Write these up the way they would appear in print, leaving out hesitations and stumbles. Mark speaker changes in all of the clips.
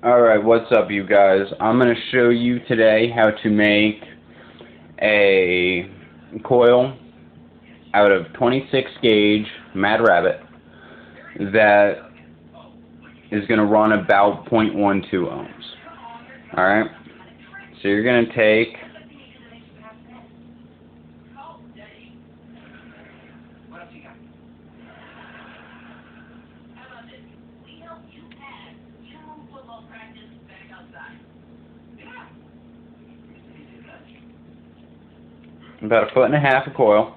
Speaker 1: Alright, what's up you guys? I'm going to show you today how to make a coil out of 26 gauge Mad Rabbit that is going to run about 0.12 ohms. Alright, so you're going to take about 1.5 feet of coil.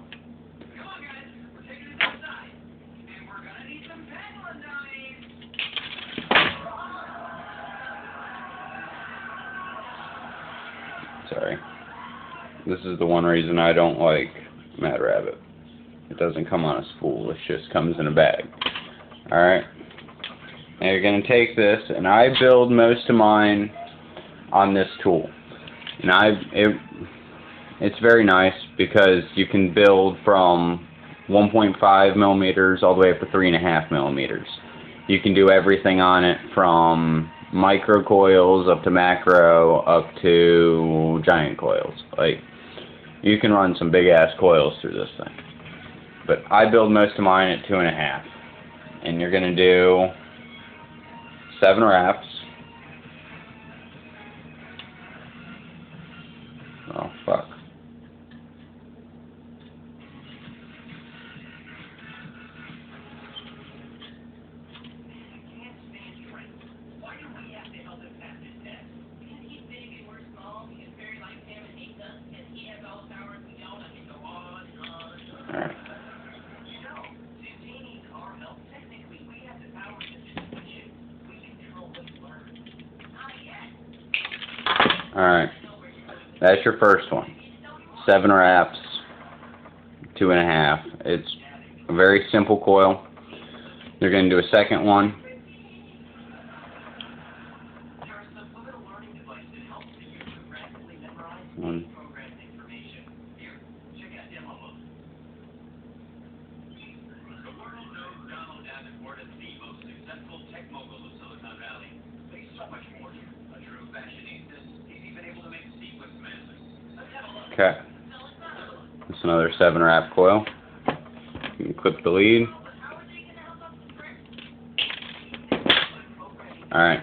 Speaker 1: Sorry. This is the one reason I don't like Mad Rabbit. It doesn't come on a spool, it just comes in a bag. Alright. Now you're going to take this, and I build most of mine on this tool. And it's very nice because you can build from 1.5 millimeters all the way up to 3.5 millimeters. You can do everything on it from micro coils up to macro up to giant coils. Like, you can run some big ass coils through this thing. But I build most of mine at 2.5. And you're going to do 7 wraps. Oh, fuck. Alright. Alright. That's your first one. 7 wraps, 2.5. It's a very simple coil. You're going to do a second one. Okay. That's another 7 wrap coil. You can clip the lead. Alright.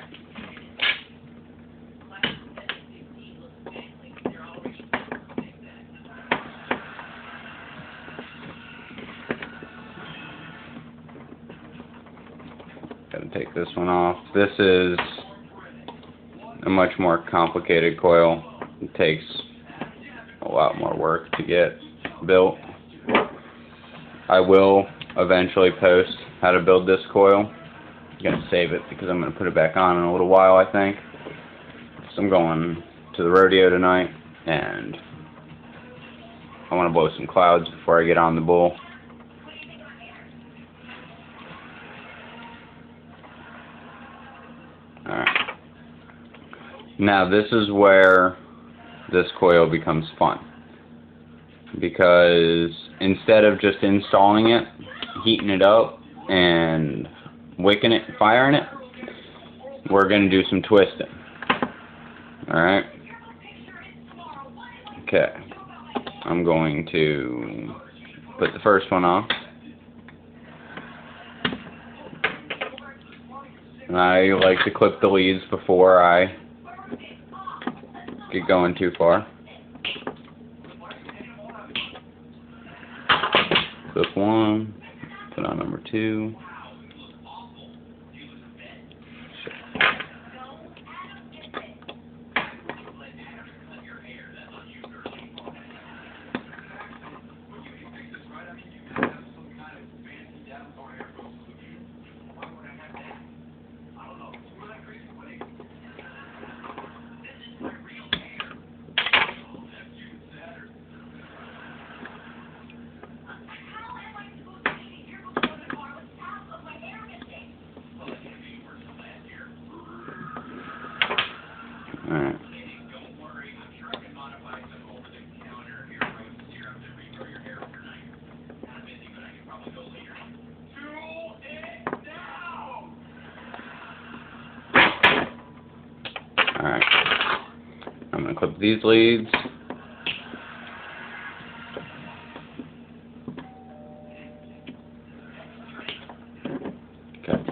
Speaker 1: Gotta take this one off. This is a much more complicated coil. It takes a lot more work to get built. I will eventually post how to build this coil. I'm gonna save it because I'm gonna put it back on in a little while, I think. So I'm going to the rodeo tonight, and I want to blow some clouds before I get on the bull. Alright. Now this is where this coil becomes fun, because instead of just installing it, heating it up, and wicking it, firing it, we're going to do some twisting. Alright? Okay. I'm going to put the first one on. And I like to clip the leads before I get going too far. Clip 1, put on number 2. unclip these leads. Okay.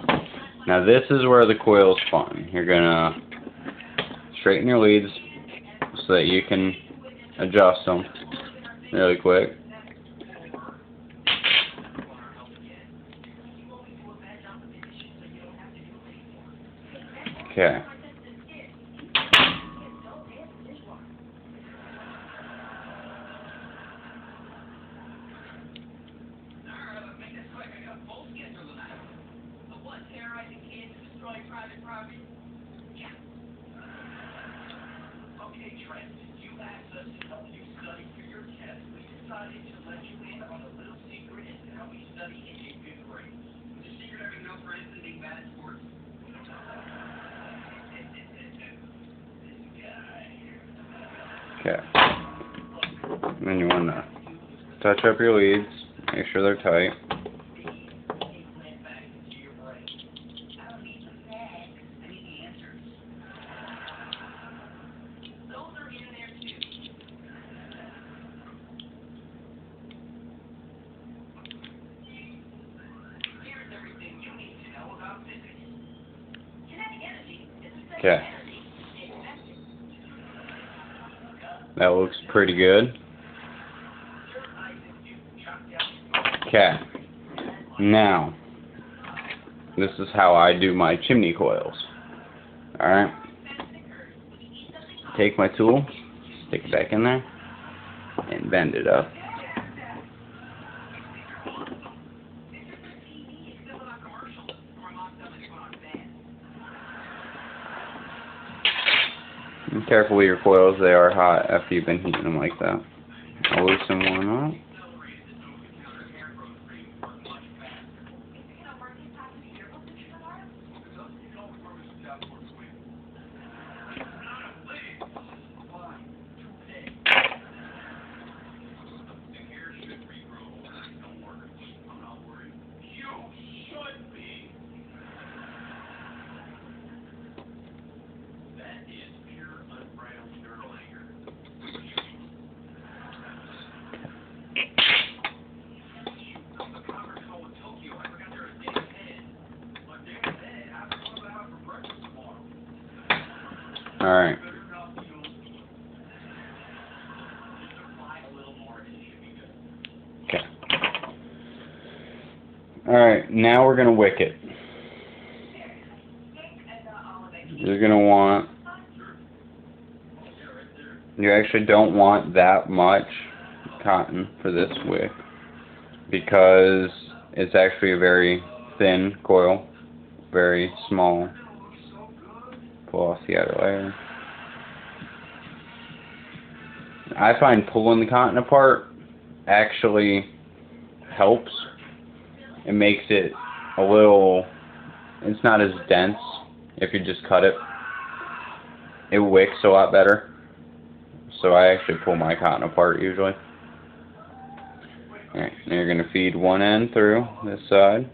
Speaker 1: Now this is where the coil's fun. You're gonna straighten your leads so that you can adjust them really quick. Okay. Okay. And then you want to touch up your leads, make sure they're tight. Okay. That looks pretty good. Okay. Now, this is how I do my chimney coils. Alright. Take my tool, stick it back in there, and bend it up. Be careful with your coils, they are hot after you've been heating them like that. I'll loosen one up. Alright. Okay. Alright, now we're going to wick it. You're going to want, you actually don't want that much cotton for this wick because it's actually a very thin coil, very small. Pull off the outer layer. I find pulling the cotton apart actually helps. It makes it a little, it's not as dense if you just cut it. It wicks a lot better. So I actually pull my cotton apart usually. Alright, now you're going to feed one end through this side.